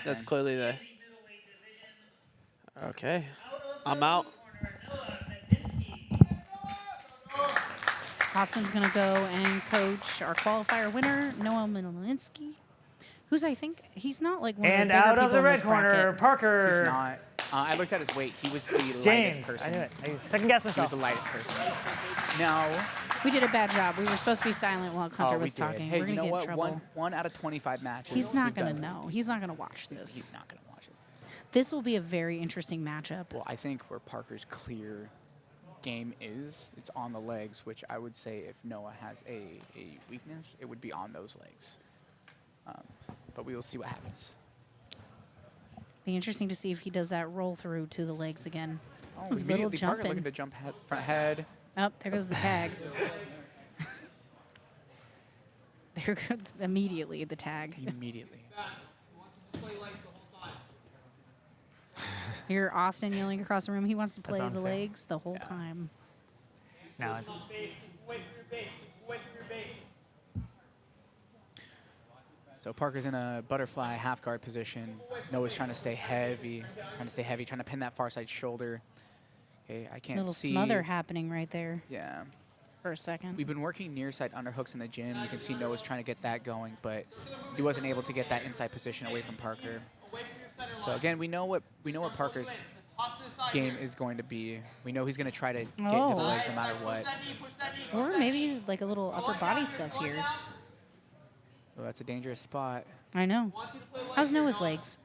That's clearly the... Okay. I'm out. Austin's going to go and coach our qualifier winner, Noah Medvinsky, who's, I think, he's not like one of the bigger out people of the in red this corner, bracket. Parker. He's not. I looked at his weight. He was the James. lightest person. I knew it. I second guessed He was myself. the lightest person. Now, We did a bad job. We were supposed to be silent while Hunter we was did. talking. Hey, We're you going to know get in what? trouble. One out of 25 matches. He's not we've going to done. know. He's not going to watch this. He's not going to watch this. This will be a very interesting matchup. Well, I think where Parker's clear game is, it's on the legs, which I would say if Noah has a weakness, it would be on those legs. But we will see what happens. Be interesting to see if he does that roll through to the legs again. Oh, Little immediately Parker jumping. looking to jump front head. Oh, there goes the tag. There goes immediately the tag. Immediately. Hear Austin yelling across the room. He wants to play the unfair. legs the whole time. No, it's So Parker's in a butterfly half guard position. Noah's trying to stay heavy, trying to pin that far side shoulder. Okay, I can't Little see. smother happening right there Yeah. for a second. We've been working near side underhooks in the gym. You can see Noah's trying to get that going, but he wasn't able to get that inside position away from Parker. So again, we know what Parker's game is going to be. We know he's going to try to get into the legs no matter what. Or maybe like a little upper body stuff here. Oh, that's a dangerous spot. I know. How's Noah's legs?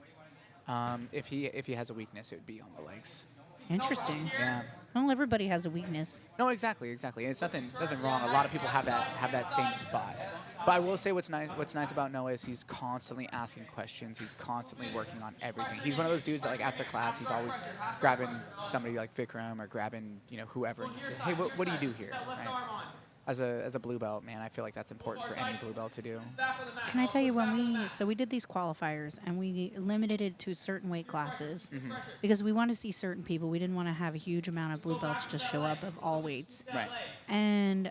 If he has a weakness, it would be on the legs. Interesting. Yeah. Well, everybody has a weakness. No, exactly. And it's nothing wrong. A lot of people have that same spot. But I will say what's nice about Noah is he's constantly asking questions. He's constantly working on everything. He's one of those dudes that, like, after class, he's always grabbing somebody like Vikram or grabbing, whoever, and just say, hey, what do you do here? Right? As a blue belt, man, I feel like that's important for any blue belt to do. Can I tell you we did these qualifiers and we limited it to certain weight classes because we wanted to see certain people. We didn't want to have a huge amount of blue belts just show up of all weights. Right. And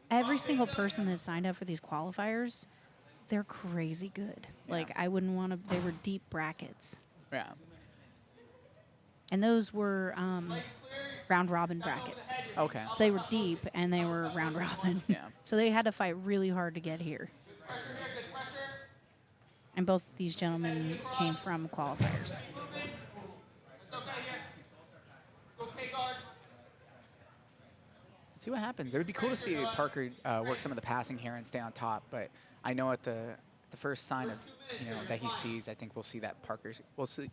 every single person that signed up for these qualifiers, they're crazy good. Yeah. Like I wouldn't want to. They were deep brackets. Yeah. And those were round robin brackets. Okay. So they were deep and they were round robin. Yeah. So they had to fight really hard to get here. And both of these gentlemen came from qualifiers. See what happens. It would be cool to see Parker work some of the passing here and stay on top, but I know at the first sign of that he sees, I think we'll see that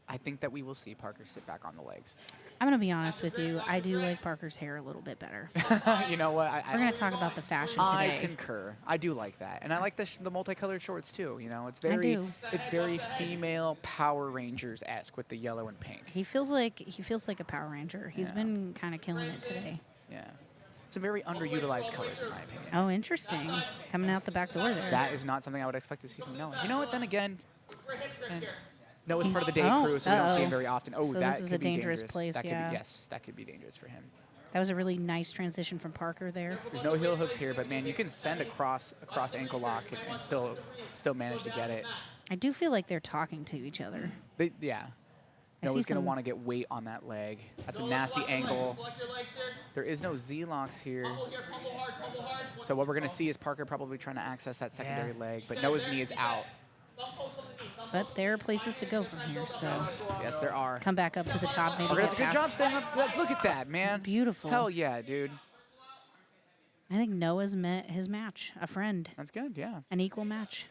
I think that we will see Parker sit back on the legs. I'm going to be honest with you. I do like Parker's hair a little bit better. You know what? We're going to talk about the fashion today. I concur. I do like that, and I like the multicolored shorts too. It's very female Power Rangers-esque with the yellow and pink. He feels like a Power Ranger. He's been kind of killing it today. Yeah. Some very underutilized colors, in my opinion. Oh, interesting. Coming out the back door there. That is not something I would expect to see from Noah. You know what? Then again, Noah's part of the day crew, so we don't see him very often. Oh, so that this is could a be dangerous place, that yeah. That could be dangerous for him. That was a really nice transition from Parker there. There's no heel hooks here, but man, you can send a cross ankle lock and still manage to get it. I do feel like they're talking to each other. Yeah. I Noah's see going to some- want to get weight on that leg. That's a nasty angle. There is no Z-locks here. So what we're going to see is Parker probably trying to access that secondary leg, but Noah's knee is out. But there are places to go from here, so Yes, there are. come back up to the top. Maybe Parker does a get good job past. staying up. Look at that, man. Beautiful. Hell yeah, dude. I think Noah's met his match, a friend, That's good, yeah. an equal match.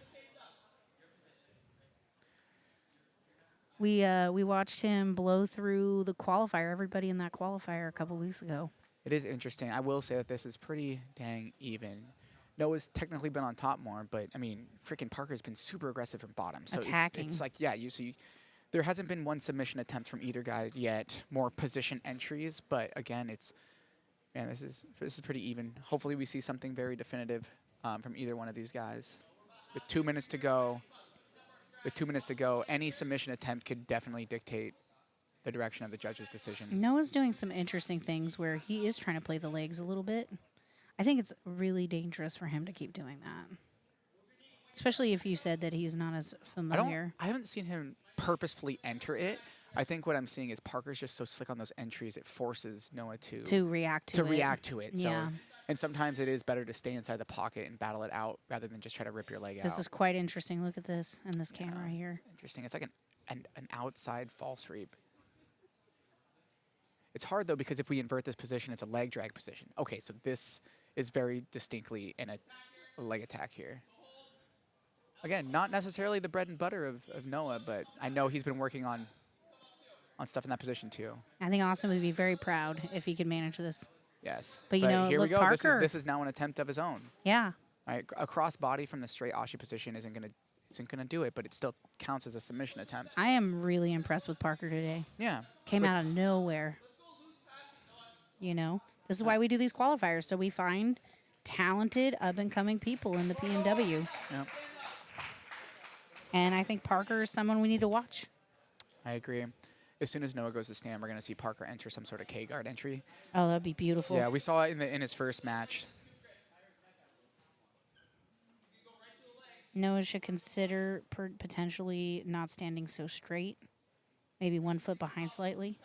We watched him blow through the qualifier, everybody in that qualifier a couple weeks ago. It is interesting. I will say that this is pretty dang even. Noah's technically been on top more, but, I mean, freaking Parker's been super aggressive from bottom. So Attacking. It's like, yeah, there hasn't been one submission attempt from either guy yet. More position entries, but, again, man, this is pretty even. Hopefully we see something very definitive from either one of these guys. With 2 minutes to go, any submission attempt could definitely dictate the direction of the judge's decision. Noah's doing some interesting things where he is trying to play the legs a little bit. I think it's really dangerous for him to keep doing that. Especially if you said that he's not as familiar. I haven't seen him purposefully enter it. I think what I'm seeing is Parker's just so slick on those entries, it forces Noah to react to it. So, Yeah. and sometimes it is better to stay inside the pocket and battle it out rather than just try to rip your leg out. This is quite interesting. Look at this in this camera here. Interesting. It's like an outside false reap. It's hard, though, because if we invert this position, it's a leg drag position. Okay, so this is very distinctly in a leg attack here. Again, not necessarily the bread and butter of Noah, but I know he's been working on stuff in that position, too. I think Austin would be very proud if he could manage this. Yes. But, you know, here look, we go. Parker. This is now an attempt of his own. Yeah. All right, a cross body from the straight Ashi position isn't gonna do it, but it still counts as a submission attempt. I am really impressed with Parker today. Yeah. Came out of nowhere. You know, this is why we do these qualifiers, so we find talented up-and-coming people in the PNW. Yeah. And I think Parker is someone we need to watch. I agree. As soon as Noah goes to stand, we're going to see Parker enter some sort of K-guard entry. Oh, that'd be beautiful. Yeah, we saw it in his first match. Noah should consider potentially not standing so straight. Maybe 1 foot behind slightly.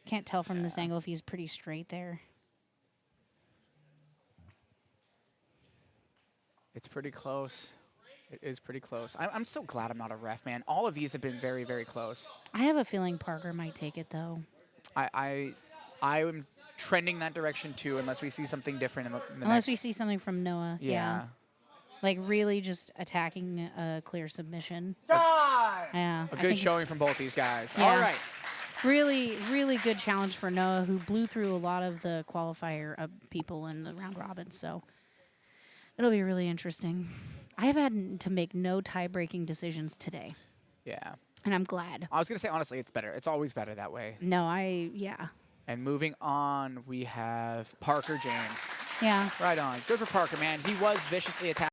Can't tell from this angle if he's pretty straight there. It's pretty close. It is pretty close. I'm so glad I'm not a ref, man. All of these have been very, very close. I have a feeling Parker might take it, though. I am trending that direction, too, unless we see something different in the Unless we see something from Noah. Yeah. Like really just attacking a clear submission. Time! Yeah. A good showing from both these guys. Yeah. All right. Really, really good challenge for Noah, who blew through a lot of the qualifier people in the round robin. So it'll be really interesting. I have had to make no tie-breaking decisions today. Yeah. And I'm glad. I was going to say, honestly, it's better. It's always better that way. No, yeah. And moving on, we have Parker James. Yeah. Right on. Good for Parker, man. He was viciously attacked.